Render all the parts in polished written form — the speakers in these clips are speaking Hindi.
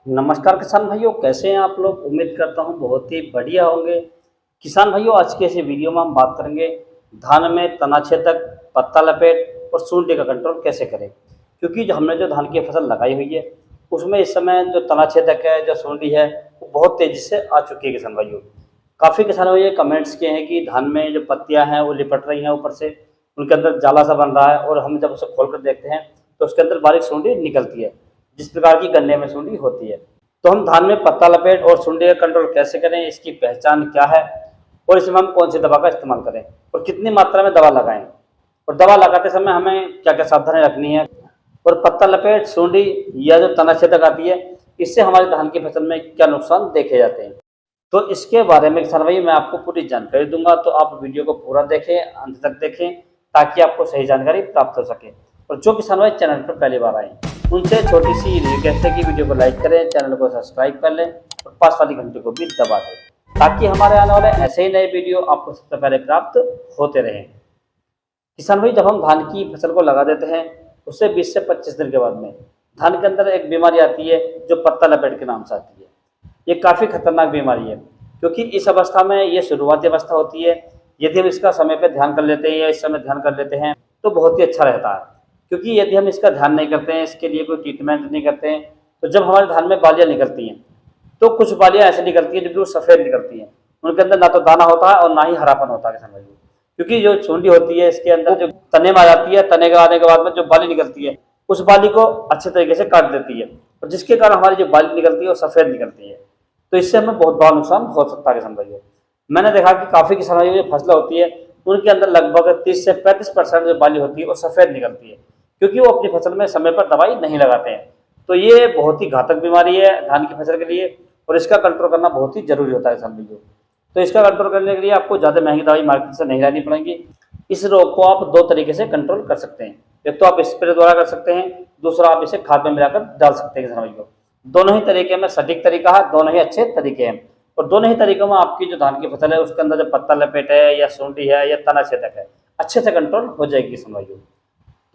नमस्कार किसान भाइयों, कैसे हैं आप लोग। उम्मीद करता हूं बहुत ही बढ़िया होंगे। किसान भाइयों, आज के इस वीडियो में हम बात करेंगे धान में तनाछेदक, पत्ता लपेट और सूंडी का कंट्रोल कैसे करें। क्योंकि जो हमने जो धान की फसल लगाई हुई है उसमें इस समय जो तनाछेदक है, जो सूंडी है, वो बहुत तेज़ी से आ चुकी है किसान भाइयों। काफ़ी किसानों ने ये कमेंट्स किए हैं कि धान में जो पत्तियाँ हैं वो लिपट रही हैं ऊपर से, उनके अंदर जाला सा बन रहा है और हम जब उसे खोल कर देखते हैं तो उसके अंदर बारीक सूंडी निकलती है, जिस प्रकार की गन्ने में सूंडी होती है। तो हम धान में पत्ता लपेट और सुंडी का कंट्रोल कैसे करें, इसकी पहचान क्या है और इसमें हम कौन सी दवा का इस्तेमाल करें और कितनी मात्रा में दवा लगाएं, और दवा लगाते समय हमें क्या क्या सावधानी रखनी है, और पत्ता लपेट, सुंडी या जो तनाछेदक आती है इससे हमारे धान की फसल में क्या नुकसान देखे जाते हैं। तो इसके बारे में किसान भाई मैं आपको पूरी जानकारी दूंगा, तो आप वीडियो को पूरा देखें, अंत तक देखें, ताकि आपको सही जानकारी प्राप्त हो सके। और जो किसान भाई चैनल पर पहली बार आए उनसे छोटी सी रिक्वेस्ट है कि वीडियो को लाइक करें, चैनल को सब्सक्राइब कर लें और पास वाली घंटी को भी दबा दें, ताकि हमारे आने वाले ऐसे ही नए वीडियो आपको सबसे पहले प्राप्त होते रहें। किसान भाई, जब हम धान की फसल को लगा देते हैं उससे 20 से 25 दिन के बाद में धान के अंदर एक बीमारी आती है जो पत्ता लपेट के नाम से आती है। ये काफ़ी खतरनाक बीमारी है, क्योंकि इस अवस्था में ये शुरुआती अवस्था होती है। यदि हम इसका समय पर ध्यान कर लेते हैं या इस समय ध्यान कर लेते हैं तो बहुत ही अच्छा रहता है। क्योंकि यदि हम इसका ध्यान नहीं करते हैं, इसके लिए कोई ट्रीटमेंट नहीं करते हैं, तो जब हमारे धान में बालियाँ निकलती हैं तो कुछ बालियाँ ऐसी निकलती हैं जो बिल्कुल सफ़ेद निकलती हैं। उनके अंदर ना तो दाना होता है और ना ही हरापन होता है किसान भाइयों। क्योंकि जो सूंडी होती है इसके अंदर जो तने में आ जाती है, तने के आने के बाद में जो बाली निकलती है उस बाली को अच्छे तरीके से काट देती है, और जिसके कारण हमारी जो बाली निकलती है वो सफ़ेद निकलती है। तो इससे हमें बहुत बड़ा नुकसान हो सकता है किसान भाइयों। मैंने देखा कि काफ़ी किसानों की जो फसलें होती है उनके अंदर लगभग 30 से 35% जो बाली होती है वो सफ़ेद निकलती है, क्योंकि वो अपनी फसल में समय पर दवाई नहीं लगाते हैं। तो ये बहुत ही घातक बीमारी है धान की फसल के लिए, और इसका कंट्रोल करना बहुत ही जरूरी होता है किसान भाइयों। तो इसका कंट्रोल करने के लिए आपको ज़्यादा महंगी दवाई मार्केट से नहीं लानी पड़ेगी। इस रोग को आप दो तरीके से कंट्रोल कर सकते हैं। एक तो आप स्प्रे द्वारा कर सकते हैं, दूसरा आप इसे खाद में मिलाकर डाल सकते हैं किसान भाइयों। दोनों ही तरीके में सटीक तरीका है, दोनों ही अच्छे तरीके हैं, और दोनों ही तरीकों में आपकी जो धान की फसल है उसके अंदर जो पत्ता लपेट है या सूंडी है या तना छेदक है अच्छे से कंट्रोल हो जाएगी किसान भाइयों।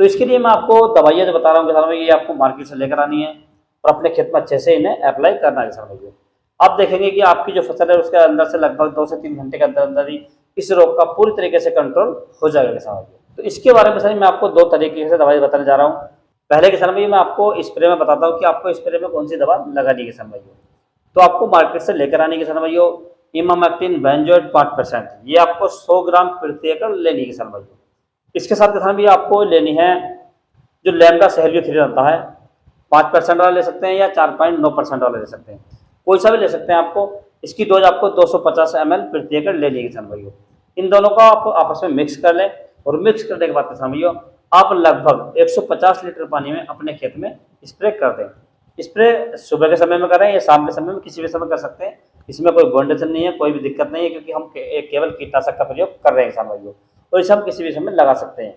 तो इसके लिए मैं आपको दवाइयाँ जो बता रहा हूँ किसान भाई, ये आपको मार्केट से लेकर आनी है और अपने खेत में अच्छे से इन्हें अप्लाई करना है किसान भाइयों। आप देखेंगे कि आपकी जो फसल है उसके अंदर से लगभग 2 से 3 घंटे के अंदर अंदर ही इस रोग का पूरी तरीके से कंट्रोल हो जाएगा किसान भाइयों। तो इसके बारे में सर मैं आपको 2 तरीके से दवाई बताने जा रहा हूँ। पहले किसान भाई मैं आपको स्प्रे में बताता हूँ कि आपको स्प्रे में कौन सी दवा लगानी है किसान भाइयों। तो आपको मार्केट से लेकर आनी है किसान भाइयों इमामेक्टिन बेंजोएट 5%, ये आपको 100 ग्राम प्रति एकड़ लेनी है किसान भाइयों। इसके साथ किसान भैया आपको लेनी है जो लैम्डा सेल्यूथ्रिन आता है, 5% वाला ले सकते हैं या 4.9% वाला ले सकते हैं, कोई सा भी ले सकते हैं। आपको इसकी डोज आपको 250 ml प्रति एकड़ ले ली किसान भाइयों। इन दोनों का आप आपस में मिक्स कर लें, और मिक्स करने के बाद किसान भाइयों आप लगभग 150 लीटर पानी में अपने खेत में स्प्रे कर दें। स्प्रे सुबह के समय में करें या शाम के समय में, किसी भी समय कर सकते हैं। इसमें कोई बाउंडेशन नहीं है, कोई भी दिक्कत नहीं है, क्योंकि हम केवल कीटनाशक का प्रयोग कर रहे हैं किसान भाइयों। तो इसे हम किसी भी समय लगा सकते हैं।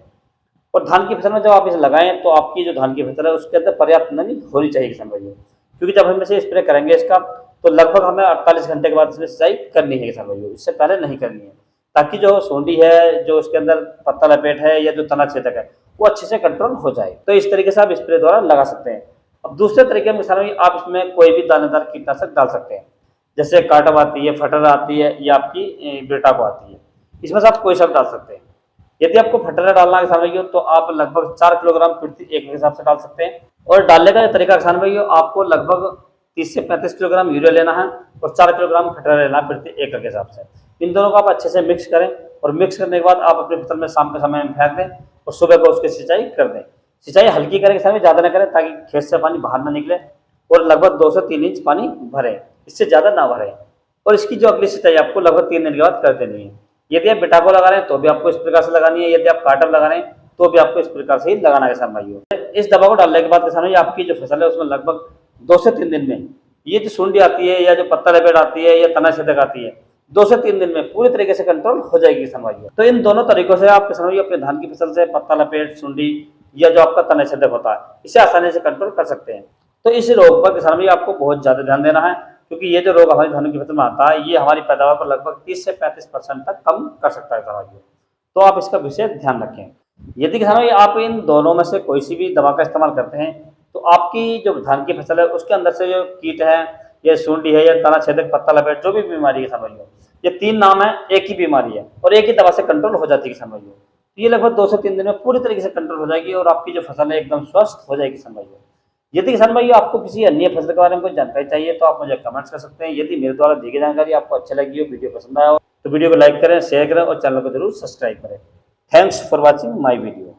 और धान की फसल में जब आप इसे लगाएं तो आपकी जो धान की फसल है उसके अंदर पर्याप्त नमी होनी चाहिए किसान भाइयों। क्योंकि जब हम इसे स्प्रे करेंगे इसका, तो लगभग हमें 48 घंटे के बाद इसमें सिंचाई करनी है किसान भाइयों, इससे पहले नहीं करनी है, ताकि जो सूंडी है, जो उसके अंदर पत्ता लपेट है या जो तना छेदक है वो अच्छे से कंट्रोल हो जाए। तो इस तरीके से आप स्प्रे द्वारा लगा सकते हैं। अब दूसरे तरीके में किसान भाई आप इसमें कोई भी दानेदार कीटनाशक डाल सकते हैं, जैसे कार्टप आती है, फटर आती है या आपकी बेटाको आती है, इसमें से आप कोई सा डाल सकते हैं। यदि आपको फटरा डालना है किसान भाइयों तो आप लगभग 4 किलोग्राम प्रति एकड़ के हिसाब से डाल सकते हैं। और डालने का तरीका किसान भाइयों, आपको लगभग 30 से 35 किलोग्राम यूरिया लेना है और 4 किलोग्राम फटरा लेना है प्रति एकड़ के हिसाब से। इन दोनों को आप अच्छे से मिक्स करें, और मिक्स करने के बाद आप अपनी फसल में शाम के समय में फेंक दें और सुबह को उसकी सिंचाई कर दें। सिंचाई हल्की करें किसान भाई, ज़्यादा न करें, ताकि खेत से पानी बाहर ना निकले, और लगभग 2 से 3 इंच पानी भरें, इससे ज़्यादा ना भरें। और इसकी जो अगली सिंचाई आपको लगभग 3 दिन के बाद कर देनी है। यदि आप बेटाको लगा रहे हैं तो भी आपको इस प्रकार से लगानी है, यदि आप कार्टप लगा रहे हैं तो भी आपको इस प्रकार से ही लगाना है किसान भाइयों। इस दवा को डालने के बाद किसान भाई आपकी जो फसल है उसमें लगभग 2 से 3 दिन में ये जो सूंडी आती है या जो पत्ता लपेट आती है या तना छेदक आती है, 2 से 3 दिन में पूरी तरीके से कंट्रोल हो जाएगी किसान भाइयों। तो इन दोनों तरीकों से आप किसान भाई अपने धान की फसल से पत्ता लपेट, सूंडी या जो आपका तना छेदक होता है इसे आसानी से कंट्रोल कर सकते हैं। तो इस रोग पर किसान भाई आपको बहुत ज़्यादा ध्यान देना है, क्योंकि ये जो रोग हमारी धान की फसल में आता है ये हमारी पैदावार को लगभग 30 से 35% तक कम कर सकता है किसान भाइयों। तो आप इसका विशेष ध्यान रखें। यदि किसान भाई आप इन दोनों में से कोई सी भी दवा का इस्तेमाल करते हैं तो आपकी जो धान की फसल है उसके अंदर से जो कीट है या सूंडी है या तना छेदक पत्ता लपेट जो भी बीमारी है किसान भाइयों, ये 3 नाम है, एक ही बीमारी है और एक ही दवा से कंट्रोल हो जाती है किसान भाइयों। तो ये लगभग 2 से 3 दिन में पूरी तरीके से कंट्रोल हो जाएगी और आपकी जो फसल है एकदम स्वस्थ हो जाएगी किसान भाइयों। यदि किसान भाइयों आपको किसी अन्य फसल के बारे में कोई जानकारी चाहिए तो आप मुझे कमेंट्स कर सकते हैं। यदि मेरे द्वारा दी गई जानकारी आपको अच्छी लगी हो, वीडियो पसंद आया हो तो वीडियो को लाइक करें, शेयर करें और चैनल को जरूर सब्सक्राइब करें। Thanks for watching my video.